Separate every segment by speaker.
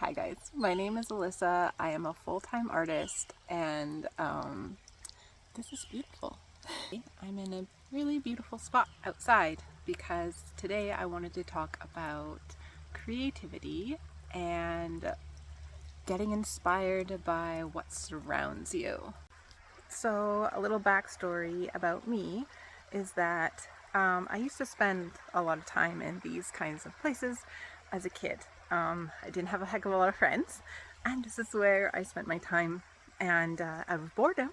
Speaker 1: Hi guys, my name is Alyssa. I am a full-time artist and this is beautiful. I'm in a really beautiful spot outside because today I wanted to talk about creativity and getting inspired by what surrounds you. So a little backstory about me is that I used to spend a lot of time in these kinds of places as a kid. I didn't have a heck of a lot of friends, and this is where I spent my time. And out of boredom,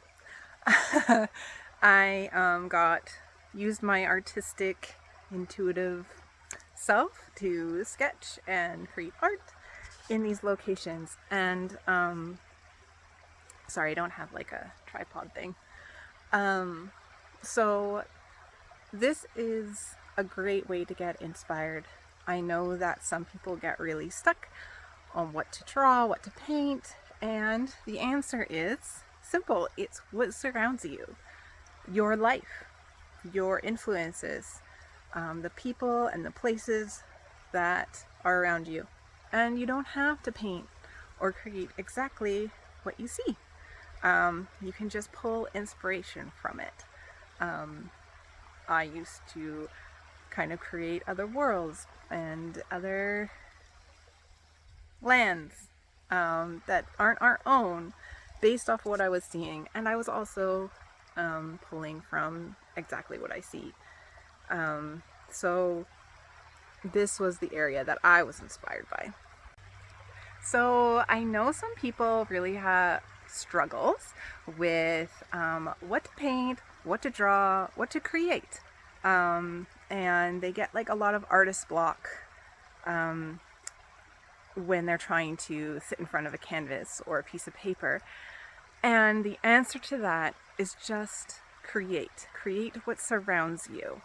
Speaker 1: I used my artistic, intuitive self to sketch and create art in these locations. And sorry, I don't have like a tripod thing. So this is a great way to get inspired. I know that some people get really stuck on what to draw, what to paint, and the answer is simple. It's what surrounds you, your life, your influences, the people and the places that are around you. And you don't have to paint or create exactly what you see. You can just pull inspiration from it. I used to kind of create other worlds and other lands that aren't our own based off what I was seeing. And I was also pulling from exactly what I see. So this was the area that I was inspired by. So I know some people really have struggles with what to paint, what to draw, what to create. And they get like a lot of artist block when they're trying to sit in front of a canvas or a piece of paper. And the answer to that is just create. Create what surrounds you,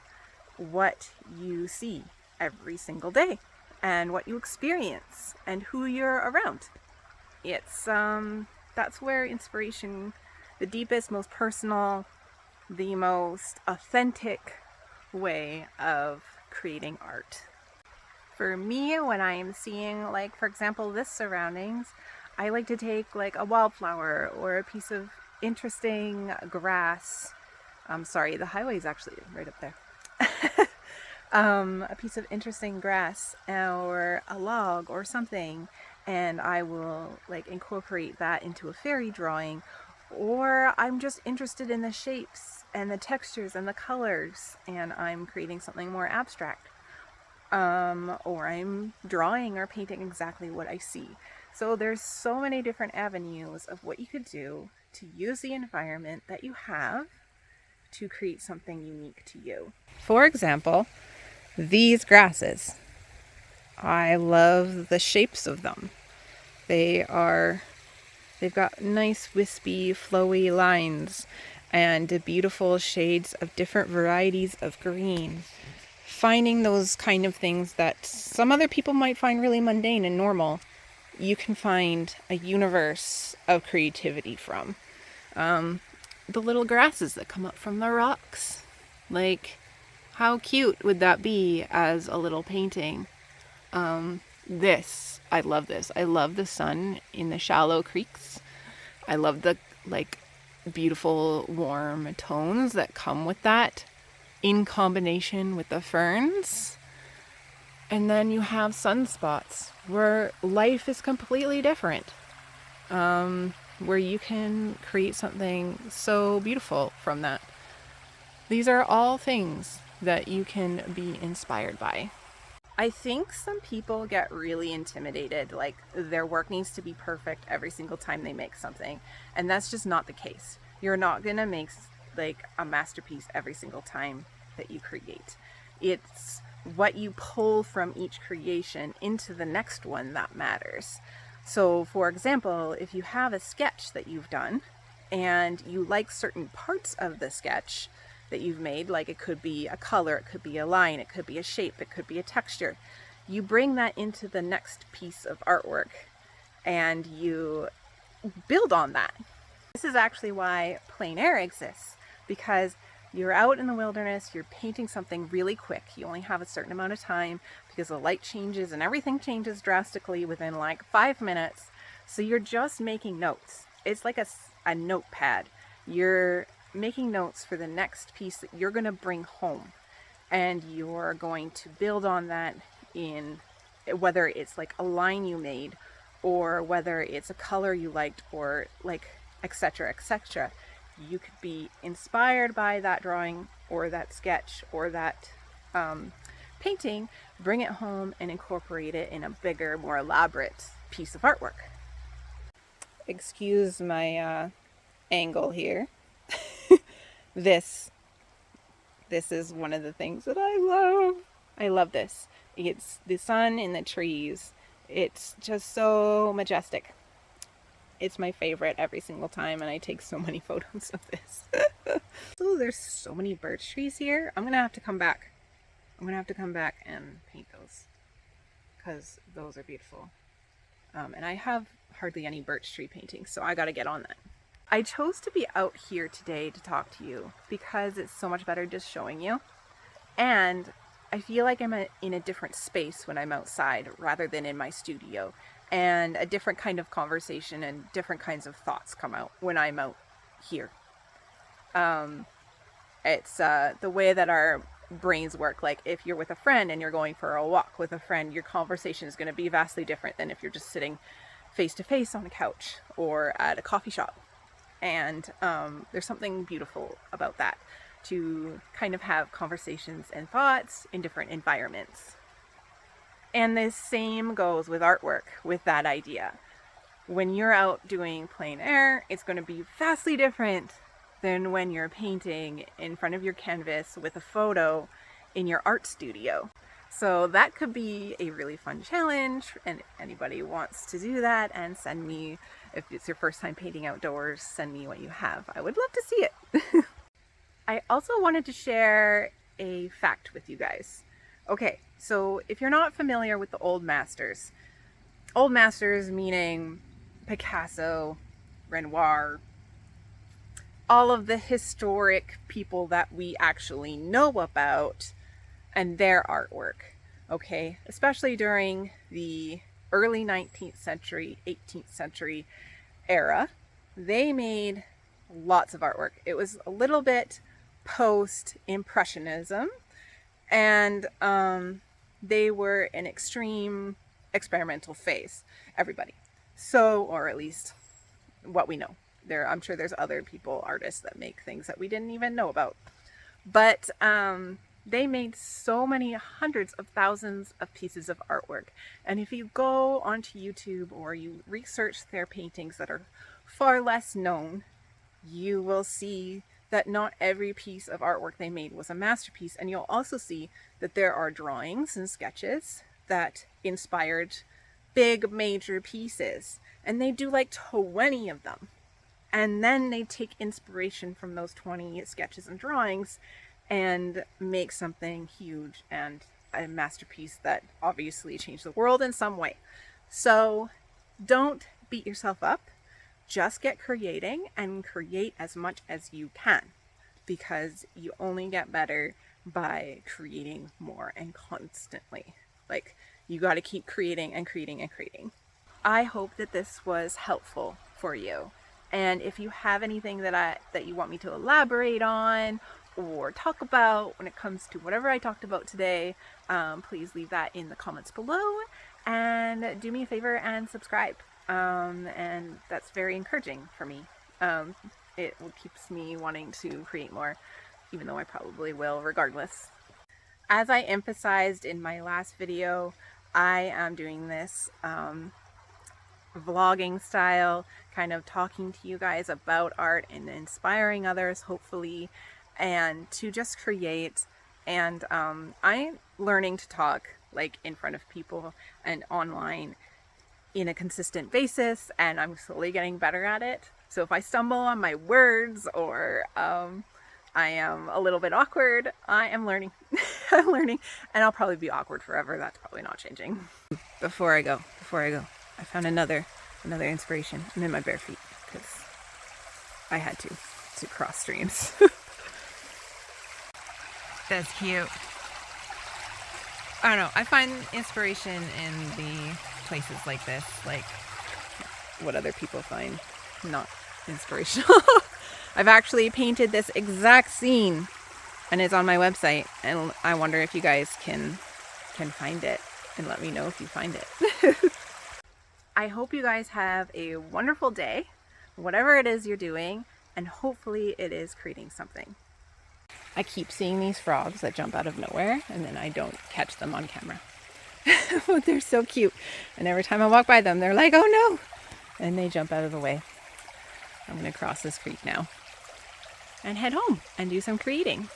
Speaker 1: what you see every single day, and what you experience, and who you're around. It's that's where inspiration, the deepest, most personal, the most authentic way of creating art. For me, when I am seeing, like, for example, this surroundings, I like to take like a wildflower or a piece of interesting grass. I'm sorry, the highway is actually right up there. A piece of interesting grass or a log or something, and I will like incorporate that into a fairy drawing. Or I'm just interested in the shapes and the textures and the colors, and I'm creating something more abstract. Or I'm drawing or painting exactly what I see. So there's so many different avenues of what you could do to use the environment that you have to create something unique to you. For example, these grasses. I love the shapes of them. They've got nice wispy, flowy lines and beautiful shades of different varieties of green. Finding those kind of things that some other people might find really mundane and normal, you can find a universe of creativity from. The little grasses that come up from the rocks. Like, how cute would that be as a little painting? I love this. I love the sun in the shallow creeks. I love the, like, beautiful warm tones that come with that in combination with the ferns. And then you have sunspots where life is completely different, where you can create something so beautiful from that. These are all things that you can be inspired by. I think some people get really intimidated, like their work needs to be perfect every single time they make something. And that's just not the case. You're not going to make like a masterpiece every single time that you create. It's what you pull from each creation into the next one that matters. So for example, if you have a sketch that you've done and you like certain parts of the sketch that you've made, like it could be a color, it could be a line, it could be a shape, it could be a texture, you bring that into the next piece of artwork and you build on that. This is actually why plein air exists, because You're out in the wilderness, you're painting something really quick. You only have a certain amount of time because the light changes and everything changes drastically within like 5 minutes. So you're just making notes. It's like a notepad. You're making notes for the next piece that you're going to bring home. And you're going to build on that in whether it's like a line you made or whether it's a color you liked or like etc. etc. You could be inspired by that drawing or that sketch or that painting, bring it home and incorporate it in a bigger, more elaborate piece of artwork. Excuse my angle here. This is one of the things that I love. I love this. It's the sun in the trees. It's just so majestic. It's my favorite every single time, and I take so many photos of this. So there's so many birch trees here. I'm gonna have to come back. I'm gonna have to come back and paint those because those are beautiful. And I have hardly any birch tree paintings, so I gotta get on that. I chose to be out here today to talk to you because it's so much better just showing you. And I feel like I'm in a different space when I'm outside rather than in my studio. And a different kind of conversation and different kinds of thoughts come out when I'm out here. It's the way that our brains work. Like if you're with a friend and you're going for a walk with a friend, your conversation is going to be vastly different than if you're just sitting face to face on a couch or at a coffee shop. And there's something beautiful about that, to kind of have conversations and thoughts in different environments. And the same goes with artwork, with that idea. When you're out doing plein air, it's going to be vastly different than when you're painting in front of your canvas with a photo in your art studio. So that could be a really fun challenge, and if anybody wants to do that, and send me, if it's your first time painting outdoors, send me what you have. I would love to see it. I also wanted to share a fact with you guys. Okay, so if you're not familiar with the old masters meaning Picasso, Renoir, all of the historic people that we actually know about and their artwork, okay? Especially during the early 19th century, 18th century era, they made lots of artwork. It was a little bit post-impressionism, and they were an extreme experimental phase, everybody. So, or at least what we know. I'm sure there's other people, artists, that make things that we didn't even know about. But they made so many hundreds of thousands of pieces of artwork. And if you go onto YouTube or you research their paintings that are far less known, you will see that not every piece of artwork they made was a masterpiece. And you'll also see that there are drawings and sketches that inspired big major pieces. And they do like 20 of them. And then they take inspiration from those 20 sketches and drawings and make something huge and a masterpiece that obviously changed the world in some way. So don't beat yourself up. Just get creating and create as much as you can, because you only get better by creating more and constantly. Like, you got to keep creating and creating and creating. I hope that this was helpful for you. And if you have anything that you want me to elaborate on or talk about when it comes to whatever I talked about today, please leave that in the comments below, and do me a favor and subscribe. And that's very encouraging for me. It keeps me wanting to create more, even though I probably will regardless. As I emphasized in my last video, I am doing this vlogging style, kind of talking to you guys about art and inspiring others, hopefully, and to just create. And I'm learning to talk like in front of people and online in a consistent basis, and I'm slowly getting better at it. So if I stumble on my words or I am a little bit awkward, I am learning. I'm learning, and I'll probably be awkward forever. That's probably not changing. Before I go, I found another inspiration. I'm in my bare feet because I had to cross streams. That's cute. I don't know. I find inspiration in the places like this, like what other people find not inspirational. I've actually painted this exact scene and it's on my website, and I wonder if you guys can find it and let me know if you find it. I hope you guys have a wonderful day, whatever it is you're doing, and hopefully it is creating something. I keep seeing these frogs that jump out of nowhere and then I don't catch them on camera. But they're so cute. And every time I walk by them, they're like, oh no! And they jump out of the way. I'm gonna cross this creek now and head home and do some creating.